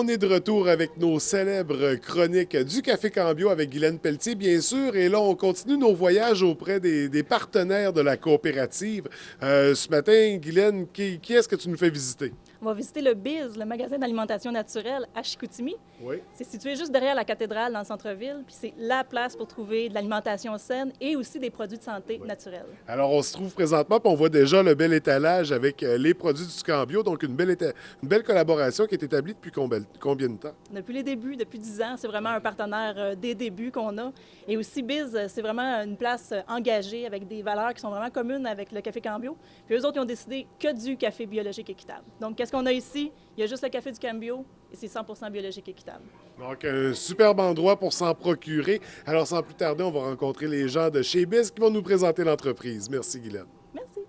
On est de retour avec nos célèbres chroniques du Café Cambio avec Guylaine Pelletier, bien sûr. Et là, on continue nos voyages auprès des partenaires de la coopérative. Ce matin, Guylaine, qui est-ce que tu nous fais visiter? On va visiter le BIZ, le magasin d'alimentation naturelle à Chicoutimi. Oui. C'est situé juste derrière la cathédrale dans le centre-ville, puis c'est la place pour trouver de l'alimentation saine et aussi des produits de santé naturels. Alors, on se trouve présentement, puis on voit déjà le bel étalage avec les produits du Cambio. Donc, une belle collaboration qui est établie depuis combien de temps? Depuis les débuts, depuis 10 ans, c'est vraiment un partenaire des débuts qu'on a. Et aussi, BIZ, c'est vraiment une place engagée avec des valeurs qui sont vraiment communes avec le Café Cambio. Puis eux autres, ils ont décidé que du café biologique équitable. Donc, qu'est-ce qu'on a ici? Il y a juste le café du Cambio et c'est 100% biologique équitable. Donc, un superbe endroit pour s'en procurer. Alors, sans plus tarder, on va rencontrer les gens de chez Biz qui vont nous présenter l'entreprise. Merci, Guylaine. Merci.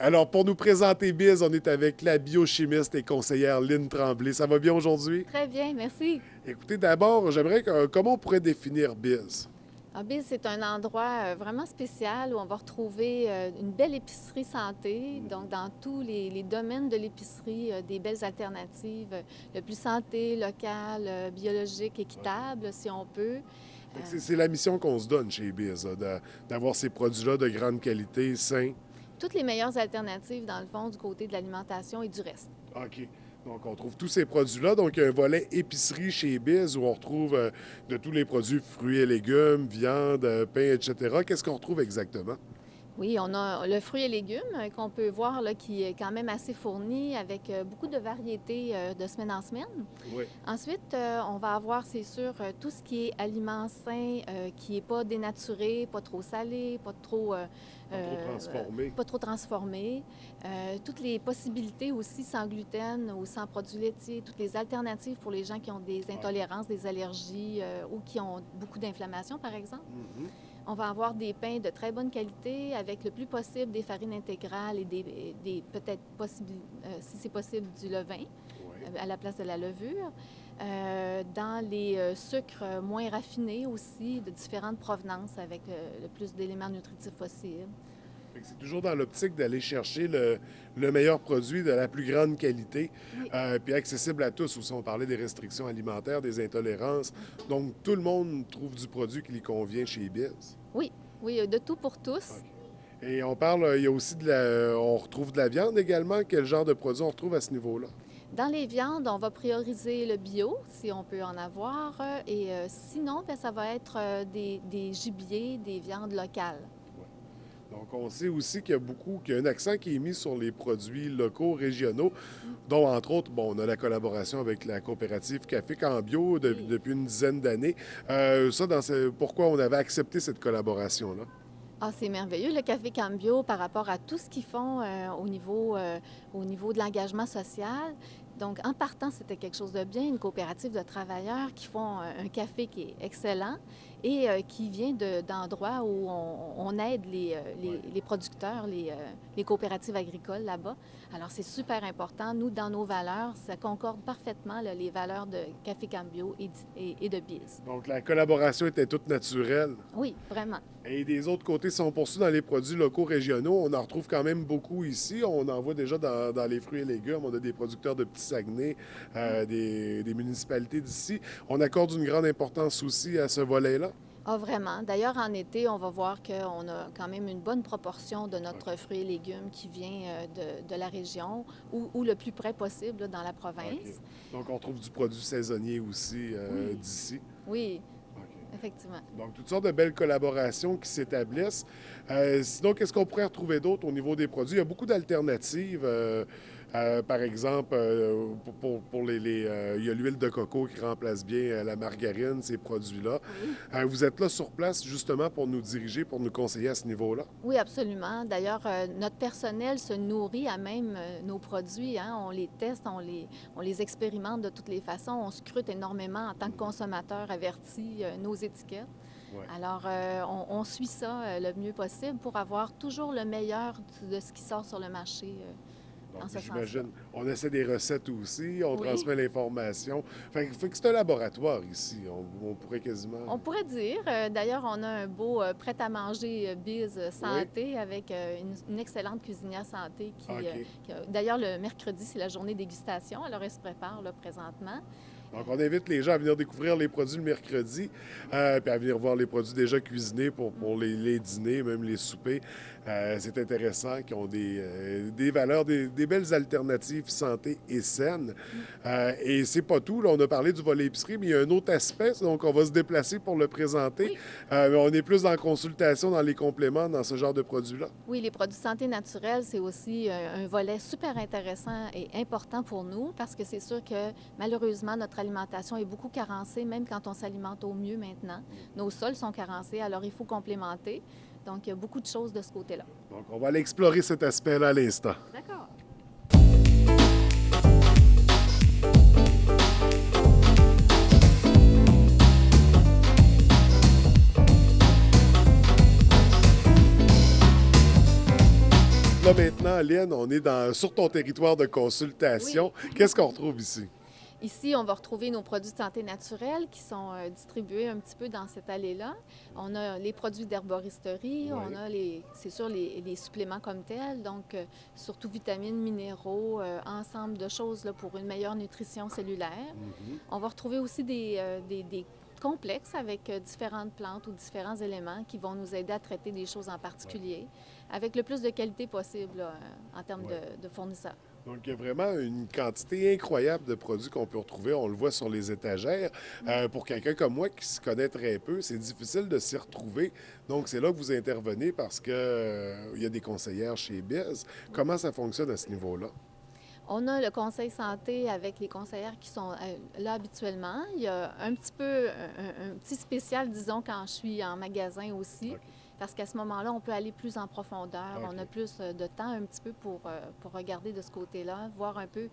Alors, pour nous présenter Biz, on est avec la biochimiste et conseillère Lynne Tremblay. Ça va bien aujourd'hui? Très bien, merci. Écoutez, d'abord, j'aimerais comment on pourrait définir Biz? Biz, c'est un endroit vraiment spécial où on va retrouver une belle épicerie santé. Donc, dans tous les domaines de l'épicerie, des belles alternatives, le plus santé, local, biologique, équitable, si on peut. C'est la mission qu'on se donne chez Biz, d'avoir ces produits-là de grande qualité, sains. Toutes les meilleures alternatives, dans le fond, du côté de l'alimentation et du reste. OK. Donc, on trouve tous ces produits-là. Donc, il y a un volet épicerie chez Biz où on retrouve de tous les produits, fruits et légumes, viande, pain, etc. Qu'est-ce qu'on retrouve exactement? Oui, on a le fruit et légumes qu'on peut voir là, qui est quand même assez fourni avec beaucoup de variétés de semaine en semaine. Oui. Ensuite, on va avoir, c'est sûr, tout ce qui est aliments sains, qui n'est pas dénaturé, pas trop salé, pas trop transformé. pas trop transformé. Toutes les possibilités aussi sans gluten ou sans produits laitiers, toutes les alternatives pour les gens qui ont des intolérances, des allergies ou qui ont beaucoup d'inflammation, par exemple. Mm-hmm. On va avoir des pains de très bonne qualité avec le plus possible des farines intégrales et des peut-être possible, si c'est possible, du levain à la place de la levure. Dans les sucres moins raffinés aussi, de différentes provenances avec le plus d'éléments nutritifs possibles. C'est toujours dans l'optique d'aller chercher le meilleur produit de la plus grande qualité, Oui. Puis accessible à tous. Aussi, on parlait des restrictions alimentaires, des intolérances. Donc, tout le monde trouve du produit qui lui convient chez Biz. Oui, oui, de tout pour tous. Okay. Et on parle, il y a aussi on retrouve de la viande également. Quel genre de produit on retrouve à ce niveau-là? Dans les viandes, on va prioriser le bio, si on peut en avoir. Et sinon, bien, ça va être des gibiers, des viandes locales. Donc, on sait aussi qu'il y a un accent qui est mis sur les produits locaux, régionaux, dont, entre autres, bon, on a la collaboration avec la coopérative Café Cambio depuis une dizaine d'années. Pourquoi on avait accepté cette collaboration-là? Ah, c'est merveilleux, le Café Cambio, par rapport à tout ce qu'ils font au niveau de l'engagement social. Donc, en partant, c'était quelque chose de bien, une coopérative de travailleurs qui font un café qui est excellent et qui vient d'endroits où on aide les producteurs, les coopératives agricoles là-bas. Alors, c'est super important. Nous, dans nos valeurs, ça concorde parfaitement là, les valeurs de Café Cambio et de Biz. Donc, la collaboration était toute naturelle. Oui, vraiment. Et des autres côtés, si on poursuit dans les produits locaux régionaux, on en retrouve quand même beaucoup ici. On en voit déjà dans les fruits et légumes. On a des producteurs de Petit Saguenay, des municipalités d'ici. On accorde une grande importance aussi à ce volet-là. Ah, vraiment. D'ailleurs, en été, on va voir qu'on a quand même une bonne proportion de notre fruits et légumes qui vient de la région ou le plus près possible là, dans la province. Okay. Donc, on trouve du produit saisonnier aussi d'ici. Oui. Effectivement. Donc, toutes sortes de belles collaborations qui s'établissent. Sinon, qu'est-ce qu'on pourrait retrouver d'autre au niveau des produits? Il y a beaucoup d'alternatives. Par exemple, il y a l'huile de coco qui remplace bien la margarine, ces produits-là. Oui. Vous êtes là sur place justement pour nous diriger, pour nous conseiller à ce niveau-là? Oui, absolument. D'ailleurs, notre personnel se nourrit à même nos produits. Hein. On les teste, on les expérimente de toutes les façons. On scrute énormément en tant que consommateur averti nos étiquettes. Ouais. Alors, on suit ça le mieux possible pour avoir toujours le meilleur de ce qui sort sur le marché. en ce sens-là. J'imagine. On essaie des recettes aussi, on Oui. transmet l'information. Fait que c'est un laboratoire ici. On pourrait quasiment... On pourrait dire. D'ailleurs, on a un beau prêt-à-manger Biz santé avec une excellente cuisinière santé OK. d'ailleurs, le mercredi, c'est la journée dégustation. Alors, elle se prépare là, présentement. Donc, on invite les gens à venir découvrir les produits le mercredi, puis à venir voir les produits déjà cuisinés pour les dîners, même les soupers. C'est intéressant, qui ont des valeurs, des belles alternatives santé et saines. Et c'est pas tout. Là, on a parlé du volet épicerie, mais il y a un autre aspect, donc on va se déplacer pour le présenter. Oui. Mais on est plus dans la consultation, dans les compléments, dans ce genre de produits-là. Oui, les produits santé naturelle, c'est aussi un volet super intéressant et important pour nous parce que c'est sûr que malheureusement, notre alimentation est beaucoup carencée, même quand on s'alimente au mieux maintenant. Nos sols sont carencés, alors il faut complémenter. Donc, il y a beaucoup de choses de ce côté-là. Donc, on va aller explorer cet aspect-là à l'instant. D'accord. Là, maintenant, Lynn, on est sur ton territoire de consultation. Qu'est-ce qu'on retrouve ici? Ici, on va retrouver nos produits de santé naturelle qui sont distribués un petit peu dans cette allée-là. On a les produits d'herboristerie, on a c'est sûr les suppléments comme tels, donc surtout vitamines, minéraux, ensemble de choses là, pour une meilleure nutrition cellulaire. On va retrouver aussi des complexes avec différentes plantes ou différents éléments qui vont nous aider à traiter des choses en particulier avec le plus de qualité possible là, en termes de fournisseurs. Donc, il y a vraiment une quantité incroyable de produits qu'on peut retrouver. On le voit sur les étagères. Pour quelqu'un comme moi qui se connaît très peu, c'est difficile de s'y retrouver. Donc, c'est là que vous intervenez parce qu'il y a des conseillères chez Biz. Comment ça fonctionne à ce niveau-là? On a le conseil santé avec les conseillères qui sont là habituellement. Il y a un petit peu, un petit spécial, disons, quand je suis en magasin aussi. OK. Parce qu'à ce moment-là, on peut aller plus en profondeur. OK. On a plus de temps un petit peu pour regarder de ce côté-là, voir un peu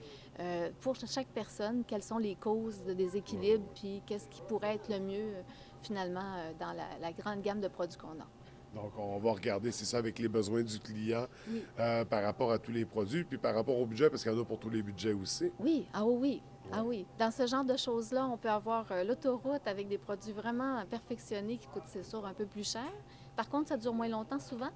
pour chaque personne quelles sont les causes de déséquilibre, puis qu'est-ce qui pourrait être le mieux finalement dans la grande gamme de produits qu'on a. Donc, on va regarder, c'est ça, avec les besoins du client Oui. par rapport à tous les produits, puis par rapport au budget, parce qu'il y en a pour tous les budgets aussi. Oui, ah oui. Ah oui. Dans ce genre de choses-là, on peut avoir l'autoroute avec des produits vraiment perfectionnés qui coûtent, c'est sûr, un peu plus cher. Par contre, ça dure moins longtemps souvent.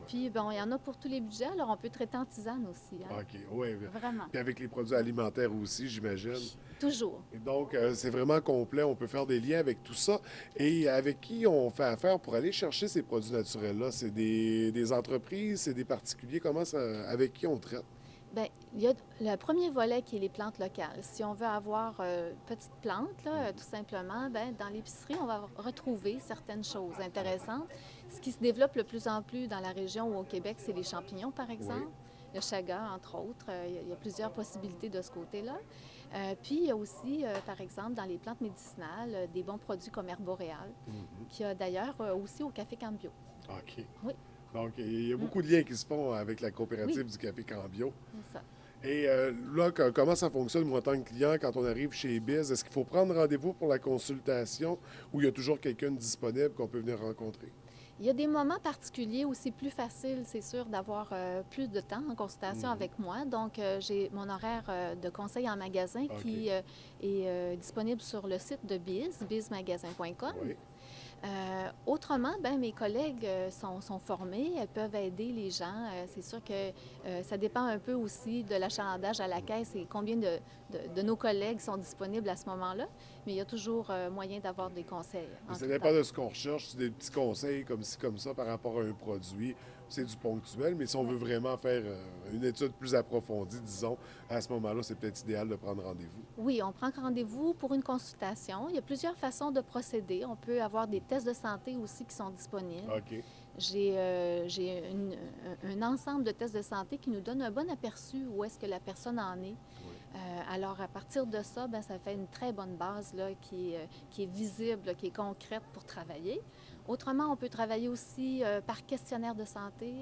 Puis, bon, il y en a pour tous les budgets, alors on peut traiter en tisane aussi. Hein? OK, oui. Vraiment. Puis avec les produits alimentaires aussi, j'imagine. Toujours. Et donc, c'est vraiment complet. On peut faire des liens avec tout ça. Et avec qui on fait affaire pour aller chercher ces produits naturels-là? C'est des entreprises, c'est des particuliers? Avec qui on traite? Bien, il y a le premier volet qui est les plantes locales. Si on veut avoir petites plantes, là, tout simplement, bien, dans l'épicerie, on va retrouver certaines choses intéressantes. Ce qui se développe de plus en plus dans la région ou au Québec, c'est les champignons, par exemple. Le chaga, entre autres. Il y a plusieurs possibilités de ce côté-là. Puis, il y a aussi, par exemple, dans les plantes médicinales, des bons produits comme Herboréal, qui a d'ailleurs aussi au Café Cambio. OK. Oui. Donc, il y a beaucoup de liens qui se font avec la coopérative du Café Cambio. C'est ça. Et là, comment ça fonctionne, moi, en tant que client, quand on arrive chez Biz? Est-ce qu'il faut prendre rendez-vous pour la consultation ou il y a toujours quelqu'un de disponible qu'on peut venir rencontrer? Il y a des moments particuliers où c'est plus facile, c'est sûr, d'avoir plus de temps en consultation avec moi. Donc, j'ai mon horaire de conseil en magasin qui est disponible sur le site de Biz, bizmagasin.com. Oui. Autrement, ben, mes collègues sont formés, elles peuvent aider les gens. C'est sûr que ça dépend un peu aussi de l'achalandage à la caisse et combien de nos collègues sont disponibles à ce moment-là. Mais il y a toujours moyen d'avoir des conseils. Ça dépend de ce qu'on recherche. C'est des petits conseils comme ci, comme ça par rapport à un produit. C'est du ponctuel, mais si on veut vraiment faire une étude plus approfondie, disons, à ce moment-là, c'est peut-être idéal de prendre rendez-vous. Oui, on prend rendez-vous pour une consultation. Il y a plusieurs façons de procéder. On peut avoir des tests de santé aussi qui sont disponibles. OK. J'ai un ensemble de tests de santé qui nous donne un bon aperçu où est-ce que la personne en est. Alors, à partir de ça, bien, ça fait une très bonne base là, qui est visible, là, qui est concrète pour travailler. Autrement, on peut travailler aussi par questionnaire de santé,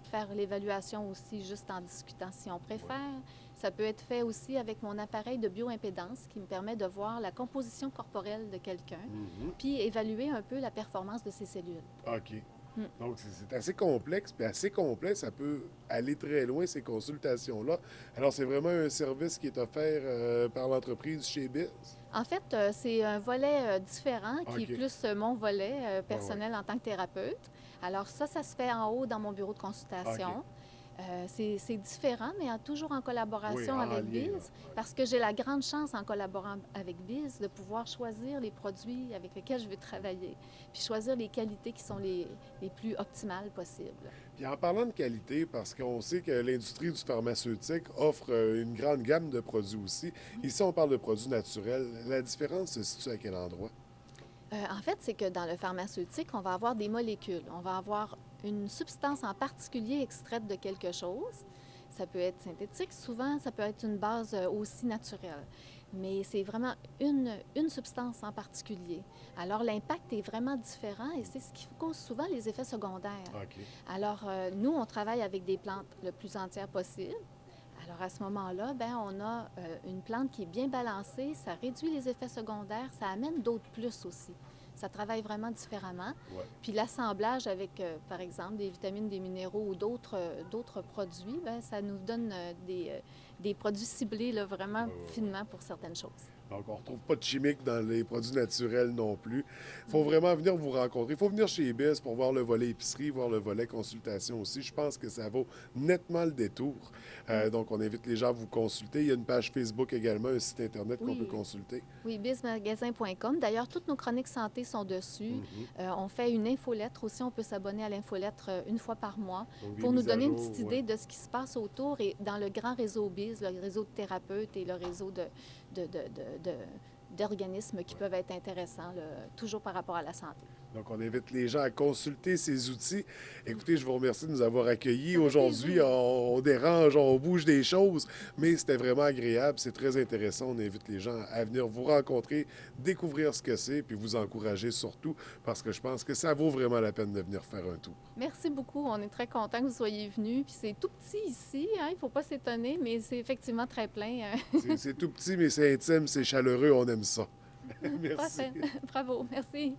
faire l'évaluation aussi juste en discutant si on préfère. Ça peut être fait aussi avec mon appareil de bioimpédance qui me permet de voir la composition corporelle de quelqu'un, puis évaluer un peu la performance de ses cellules. OK. Mm. Donc, c'est assez complexe, puis assez complet. Ça peut aller très loin, ces consultations-là. Alors, c'est vraiment un service qui est offert par l'entreprise chez Biz. En fait, c'est un volet différent qui est OK. plus mon volet Ouais, ouais. personnel en tant que thérapeute. Alors ça se fait en haut dans mon bureau de OK. consultation. C'est différent, mais toujours en Oui, collaboration en avec lien, là. Biz, parce que j'ai la grande chance en collaborant avec Biz de pouvoir choisir les produits avec lesquels je veux travailler, puis choisir les qualités qui sont les plus optimales possibles. Puis en parlant de qualité, parce qu'on sait que l'industrie du pharmaceutique offre une grande gamme de produits aussi. Ici, on parle de produits naturels. La différence se situe à quel endroit? En fait, c'est que dans le pharmaceutique, on va avoir des molécules. On va avoir une substance en particulier extraite de quelque chose. Ça peut être synthétique, souvent, ça peut être une base aussi naturelle. Mais c'est vraiment une substance en particulier. Alors, l'impact est vraiment différent et c'est ce qui cause souvent les effets secondaires. OK. Alors, nous, on travaille avec des plantes le plus entières possible. Alors, à ce moment-là, ben, on a une plante qui est bien balancée, ça réduit les effets secondaires, ça amène d'autres plus aussi. Ça travaille vraiment différemment. Ouais. Puis l'assemblage avec, par exemple, des vitamines, des minéraux ou d'autres produits, ben, ça nous donne des produits ciblés là, vraiment Ouais, ouais, ouais. finement pour certaines choses. Donc, on ne retrouve pas de chimiques dans les produits naturels non plus. Il faut Mhm. vraiment venir vous rencontrer. Il faut venir chez Biz pour voir le volet épicerie, voir le volet consultation aussi. Je pense que ça vaut nettement le détour. Mm. Donc, on invite les gens à vous consulter. Il y a une page Facebook également, un site Internet qu'on peut Oui, consulter. oui, bizmagasin.com. D'ailleurs, toutes nos chroniques santé sont dessus. Mhm. On fait une infolettre aussi. On peut s'abonner à l'infolettre une fois par mois Donc, des pour nous mises à donner une jour, petite ouais. idée de ce qui se passe autour et dans le grand réseau BIZ, le réseau de thérapeutes et le réseau de, de- de- de- d'organismes qui peuvent être intéressants, là, toujours par rapport à la santé. Donc, on invite les gens à consulter ces outils. Écoutez, je vous remercie de nous avoir accueillis. Ça fait Aujourd'hui, plaisir. on dérange, on bouge des choses, mais c'était vraiment agréable. C'est très intéressant. On invite les gens à venir vous rencontrer, découvrir ce que c'est, puis vous encourager surtout, parce que je pense que ça vaut vraiment la peine de venir faire un tour. Merci beaucoup. On est très contents que vous soyez venus. Puis c'est tout petit ici, hein? Il ne faut pas s'étonner, mais c'est effectivement très plein. C'est tout petit, mais c'est intime, c'est chaleureux, on aime ça. Merci. Parfait. Bravo. Merci.